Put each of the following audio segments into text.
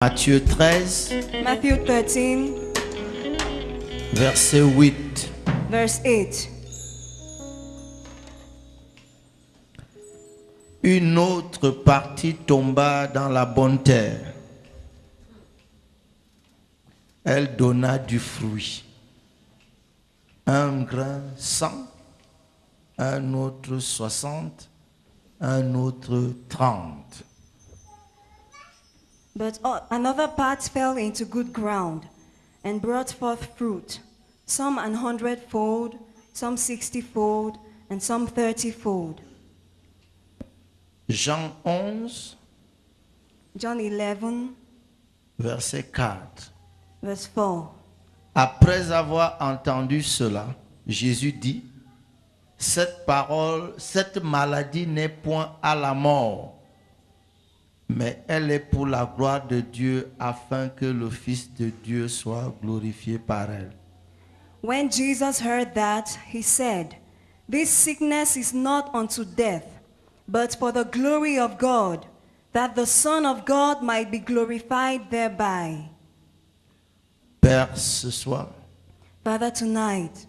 Matthieu 13, Matthew 13, verset 8. verse 8. Une autre partie tomba dans la bonne terre. Elle donna du fruit. Un grain 100, un autre 60, un autre 30. But another part fell into good ground and brought forth fruit, some 100-fold, some 60-fold, and some 30-fold. Jean 11, John 11, verset 4. verse 4. Après avoir entendu cela, Jésus dit, cette maladie n'est point à la mort, mais elle est pour la gloire de Dieu, afin que le Fils de Dieu soit glorifié par elle. When Jesus heard that, he said, "This sickness is not unto death, but for the glory of God, that the Son of God might be glorified thereby." Père, ce soir, Father, tonight,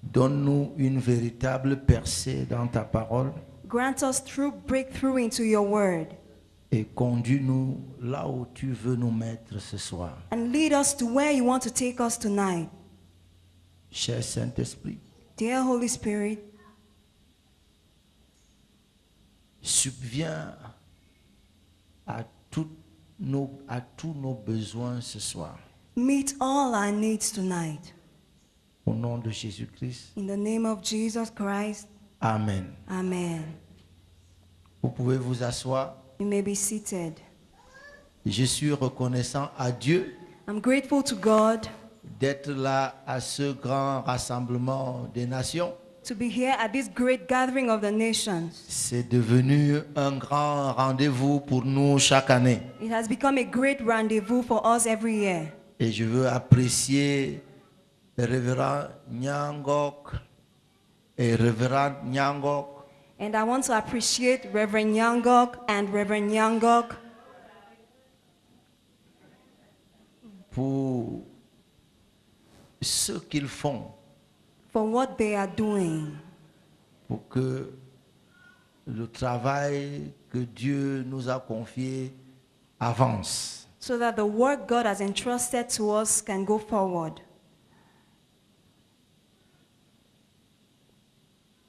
donne-nous une véritable percée dans ta parole grant us true breakthrough into your word et conduis-nous là où tu veux nous mettre ce soir. and lead us to where you want to take us tonight. Cher Saint-Esprit, Dear Holy Spirit, subviens à tous nos besoins ce soir. meet all our needs tonight. Au nom de Jésus-Christ, In the name of Jesus Christ, Amen. amen. Vous pouvez vous asseoir. You may be seated. Je suis reconnaissant à Dieu I'm grateful to God d'être là à ce grand rassemblement des nations. to be here at this great gathering of the nations. C'est devenu un grand rendez-vous pour nous chaque année. It has become a great rendezvous for us every year. Et je veux apprécier le révérend Nyangok et révérende Nyangok And I want to appreciate Reverend Nyangok and Reverend Nyangok pour ce qu'ils font for what they are doing, pour que le travail que Dieu nous a confié avance. so that the work God has entrusted to us can go forward.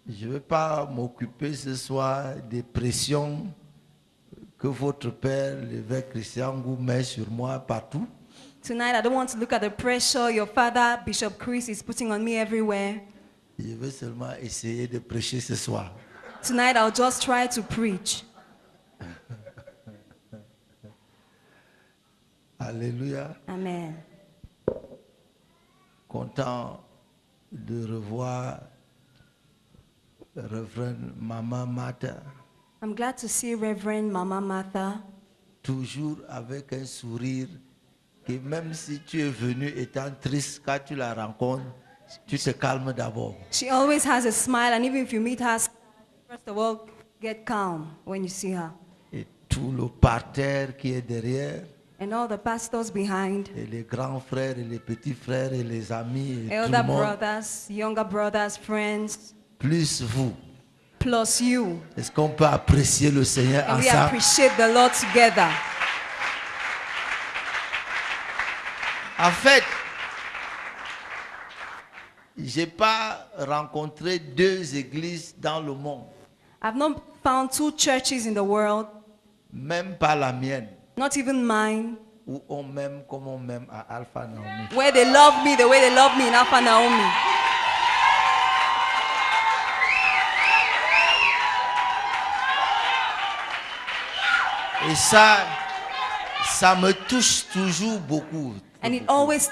Je ne vais pas m'occuper ce soir des pressions que votre père, l'évêque Christian Ngou, met sur moi partout. Tonight, I don't want to look at the pressure your father, Bishop Chris, is putting on me everywhere. Je vais seulement essayer de prêcher ce soir. Tonight, I'll just try to preach. Alléluia. Amen. Content de revoir Reverend Maman Martha, I'm glad to see Reverend Mama Martha, toujours avec un sourire, que même si tu es venu étant triste, quand tu la rencontres, tu te calmes d'abord. She always has a smile, and even if you meet her, first of all, get calm when you see her. Et tout le parterre qui est derrière, And all the pastors behind, et les grands frères et les petits frères et les amis, et tout elder le monde, brothers, younger brothers, friends, plus vous. plus you. Est-ce qu'on peut apprécier le Seigneur And we ensemble? appreciate the Lord together. En fait, je n'ai pas rencontré deux églises dans le monde, I've not found two churches in the world, même pas la mienne, not even mine, où on m'aime comme on m'aime à Alpha Naomi. where they love me the way they love me in Alpha Naomi. Et ça me touche toujours beaucoup. And it always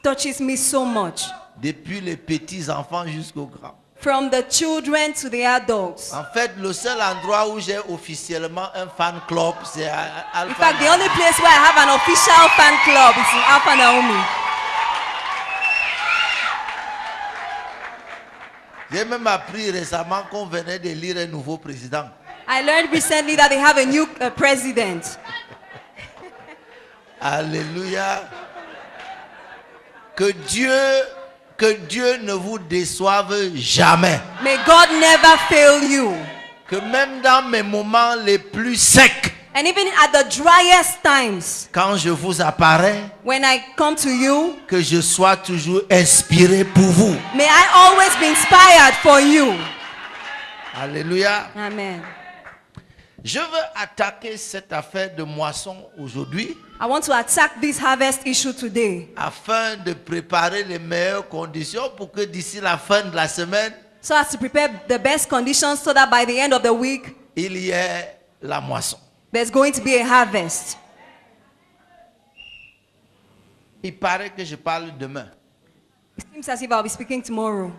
touches me so much. Depuis les petits enfants jusqu'aux grands. From the children to the adults. En fait, le seul endroit où j'ai officiellement un fan club, c'est à Alpha In fact, the Naomi. only place where I have an official fan club is in Alpha Naomi. J'ai même appris récemment qu'on venait de lire un nouveau président. I learned recently that they have a new president. Alléluia. Que Dieu ne vous déçoive jamais. May God never fail you. Que même dans mes moments les plus secs, And even at the driest times, quand je vous apparais, when I come to you, que je sois toujours inspiré pour vous. may I always be inspired for you. Alléluia. Amen. Je veux attaquer cette affaire de moisson aujourd'hui I want to attack this harvest issue today afin de préparer les meilleures conditions pour que d'ici la fin de la semaine, so as to prepare the best conditions so that by the end of the week, il y ait la moisson. there's going to be a harvest. Il paraît que je parle demain. It seems as if I'll be speaking tomorrow.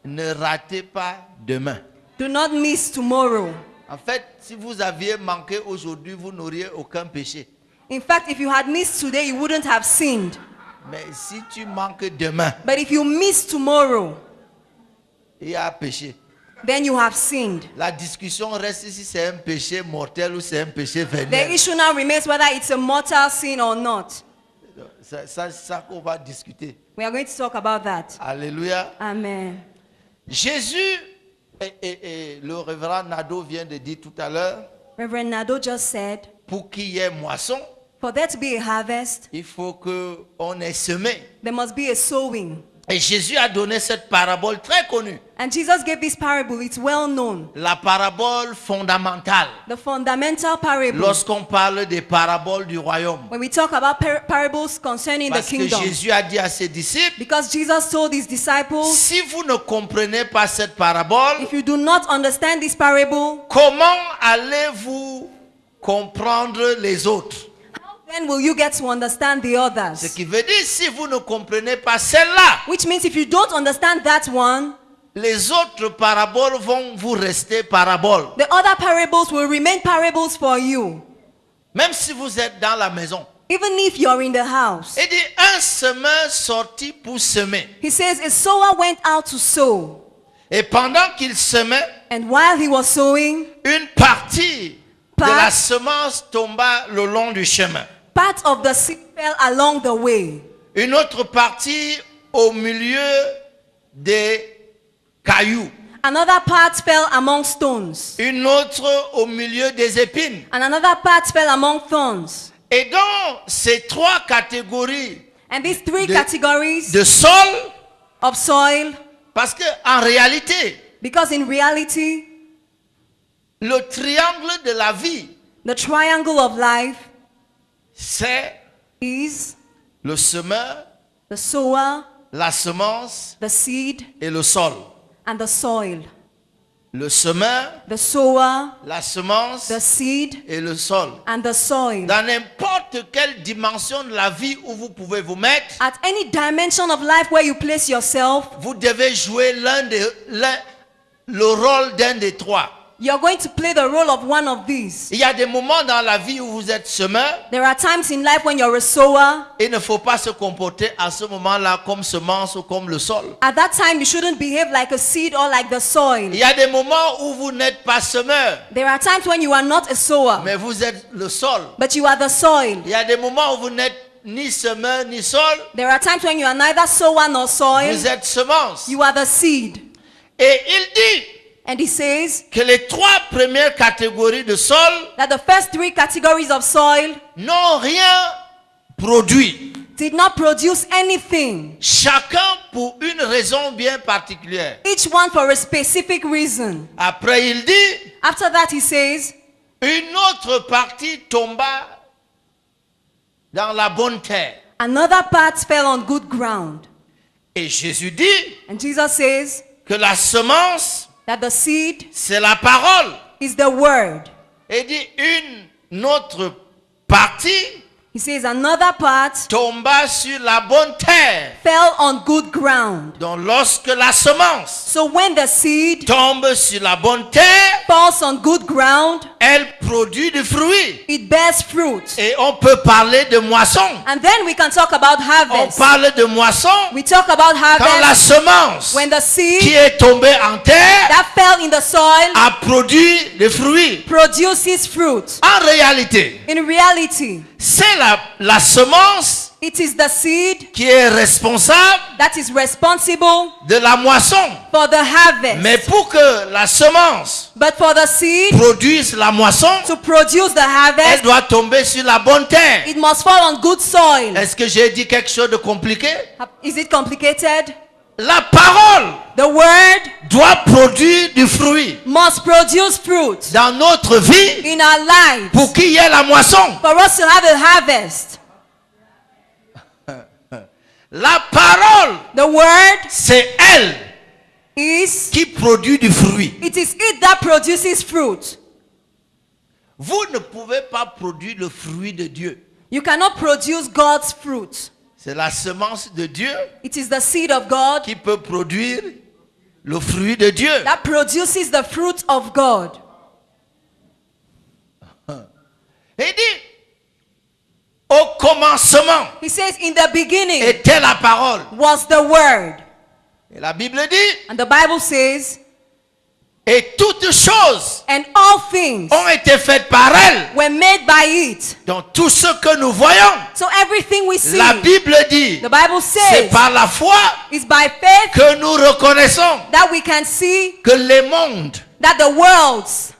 Ne ratez pas demain. Do not miss tomorrow. En fait, si vous aviez manqué aujourd'hui, vous n'auriez aucun péché. In fact, if you had missed today, you wouldn't have sinned. Mais si tu manques demain, But if you miss tomorrow, il y a péché. then you have sinned. La discussion reste si c'est un péché mortel ou c'est un péché The véniel. issue now remains whether it's a mortal sin or not. C'est ça qu'on va discuter. We are going to talk about that. Alléluia. Amen. Jésus, et le révérend Nadeau vient de dire tout à l'heure, Reverend Nadeau just said, pour qu'il y ait moisson, for there to be a harvest, il faut qu'on ait semé. there must be a sowing. Et Jésus a donné cette parabole très connue, And Jesus gave this parable. It's well known. la parabole fondamentale. The fundamental parable. Lorsqu'on parle des paraboles du royaume. When we talk about parables concerning the Parce que kingdom. Jésus a dit à ses disciples, Because Jesus told his disciples, si vous ne comprenez pas cette parabole, if you do not understand this parable, comment allez-vous comprendre les autres? then will you get to understand the Ce others? qui veut dire, si vous ne comprenez pas celle-là, Which means if you don't understand that one, les autres paraboles vont vous rester paraboles. the other parables will remain parables for you. Même si vous êtes dans la maison. Even if you're in the house. Il dit, un semeur sortit pour semer. He says, a sower went out to sow. Et pendant qu'il semait, And while he was sowing, une partie de la semence tomba le long du chemin. part of the seed fell along the way. Une autre partie au milieu des cailloux. Another part fell among stones. Une autre au milieu des épines. And another part fell among thorns. Et dans ces trois catégories And these three categories de sol, of soil, parce que en réalité, because in reality, le triangle de la vie, the triangle of life c'est is le semeur, the sower, la semence the seed, et le sol. and the soil. Le semeur, The sower, la semence the seed, et le sol. and the soil. Dans n'importe quelle dimension de la vie où vous pouvez vous mettre, At any dimension of life where you place yourself, vous devez jouer le rôle d'un des trois. you're going to play the role of one of these. Il y a des moments dans la vie où vous êtes semeur. There are times in life when you're a sower. Il ne faut pas se comporter à ce moment-là comme semence ou comme le sol. At that time, you shouldn't behave like a seed or like the soil. Il y a des moments où vous n'êtes pas semeur, There are times when you are not a sower, mais vous êtes le sol. but you are the soil. Il y a des moments où vous n'êtes ni semeur ni sol, There are times when you are neither sower nor soil. vous êtes semence. You are the seed. Et il dit And he says que les trois premières catégories de sol that the first three categories of soil n'ont rien produit. did not produce anything, Chacun pour une raison bien particulière. each one for a specific reason. Après, il dit, After that, he says, une autre partie tomba dans la bonne terre. another part fell on good ground. Et Jésus dit And Jesus says que la semence, that the seed c'est la parole. is the word. Et dit une autre partie He says another part tomba sur la bonne terre. fell on good ground. Donc lorsque la semence So when the seed tombe sur la bonne terre, falls on good ground, elle produit du fruit. it bears fruit. Et on peut parler de moisson. And then we can talk about On harvest. parle de moisson We talk about quand la harvest semence when the qui seed est tombée en terre that fell in the soil a produit des fruits. produces fruit. En réalité, In reality, C'est la semence It is the seed qui est responsable that is responsible de la moisson. for the harvest. Mais pour que la semence But for the seed produise la moisson, to produce the elle harvest, doit tomber sur la bonne terre. it must fall on good soil. Est-ce que j'ai dit quelque chose de compliqué? Is it complicated? La parole The word doit produire du fruit must produce fruit dans notre vie in our lives pour qu'il y ait la moisson. for us to have a harvest. La parole, The word c'est elle is, qui produit du fruit. it is it that produces fruit. Vous ne pouvez pas produire le fruit de Dieu. You cannot produce God's fruit. C'est la semence de Dieu It is the seed of God qui peut produire le fruit de Dieu. that produces the fruit of God. Il dit, au commencement He says, in the beginning était la parole. was the word. Et la Bible dit, And the Bible says, et toutes choses and all things ont été faites par elle. were made by it. Donc tout ce que nous voyons, So everything we see, la Bible dit, the Bible c'est says, par la foi is by faith que nous reconnaissons that we can see que les mondes that the worlds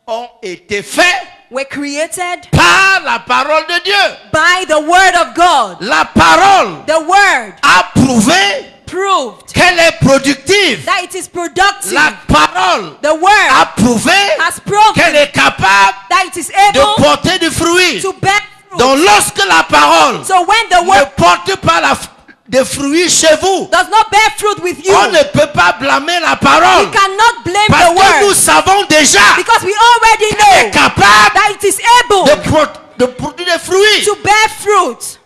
ont été faits were created par la parole de Dieu. by the word of God. La parole The word a prouvé proved qu'elle est productive. that it is productive. La parole The word a prouvé has proven qu'elle est capable that it is de able porter du fruit. to bear fruit. Donc lorsque la parole So when the ne word porte pas de fruits chez vous, does not bear fruit with you, on ne peut pas blâmer la parole. we cannot blame Parce the que nous word savons déjà because we already qu'elle est know capable that it is able de produire des fruits. to bear fruit.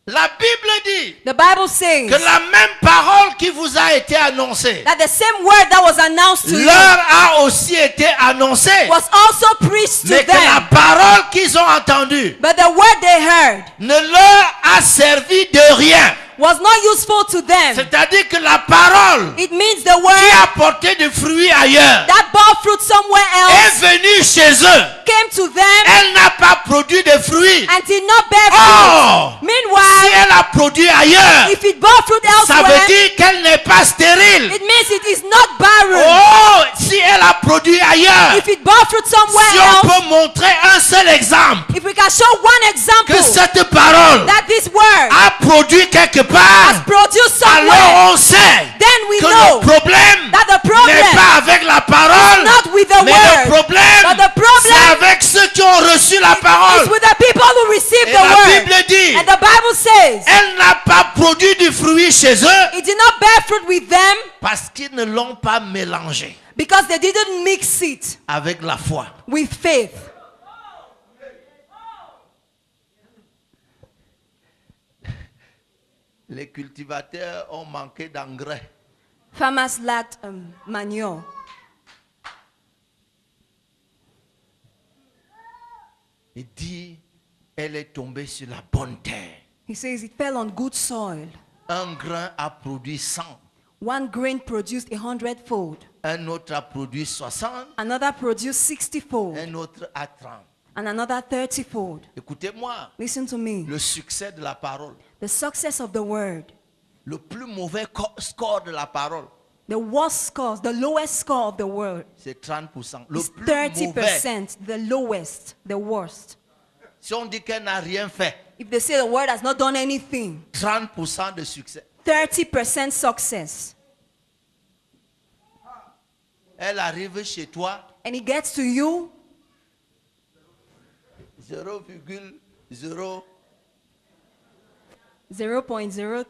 La Bible dit The Bible says que la même parole qui vous a été annoncée that the same word that was announced to leur you a aussi été annoncée. was also preached to Mais que la them. parole qu'ils ont entendue But the word they heard ne leur a servi de rien. was not useful to them. C'est-à-dire que la parole It means the qui word a porté du fruit ailleurs that bore fruit somewhere est else venue chez eux. came to them Elle n'a pas produit de fruits. and did not bear Oh! fruit. Si Meanwhile, elle a produit ailleurs, if it bore fruit ça veut elsewhere, dire qu'elle n'est pas stérile. it means it is not barren. Oh, si elle a produit ailleurs, If it bore fruit somewhere si on else, peut montrer un seul exemple if we can show one example que cette parole that this word a produit quelque has part, produced somewhere, alors on sait then we que know le problème that the problem n'est pas avec la parole, not with the mais word, le problème, but the problem c'est avec ceux qui ont reçu la parole. is with the people who receive Et the la word. Bible dit, And the Bible says elle n'a pas produit du fruit chez eux it did not bear fruit with them parce qu'ils ne l'ont pas mélangé because they didn't mix it avec la foi. with faith. Les cultivateurs ont manqué d'engrais. Farmers lacked manure. Il dit, elle est tombée sur la bonne terre. He says it fell on good soil. Un grain a produit 100, One grain produced 100-fold. un autre a produit 60, Another produced 60-fold. un autre a 30. And another 30-fold. Écoutez-moi, Listen to me. le succès de la parole, The success of the word, le plus mauvais score de la parole, the worst scores, the lowest score of the word c'est 30%. Le is plus mauvais. 30%, the lowest, the worst. Si on dit qu'elle n'a rien fait, If they say the word has not done anything, 30% de succès. 30% success. Elle arrive chez toi, And it gets to you, 0,0. 0.0.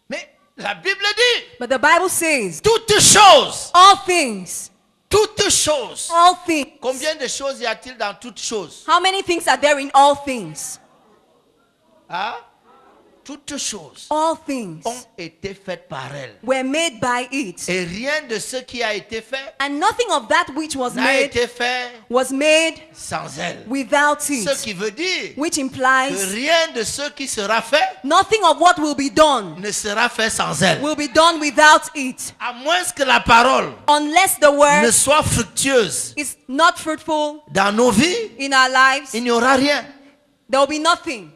Mais la Bible dit, But the Bible says, toutes choses, all things, toutes choses. all things. Combien de choses y a-t-il dans toutes choses? How many things are there in all things? Hein? toutes choses all things ont été faites par elle. were made by it. Et rien de ce qui a été fait And nothing of that which was n'a made été fait was made sans elle. without Ce it. qui veut dire Which que implies rien de ce qui sera fait nothing of what will be done ne sera fait sans elle. will be done without it. À moins que la parole Unless the ne word soit fructueuse is not fruitful dans nos vies, in our lives, il n'y aura rien. there will be nothing.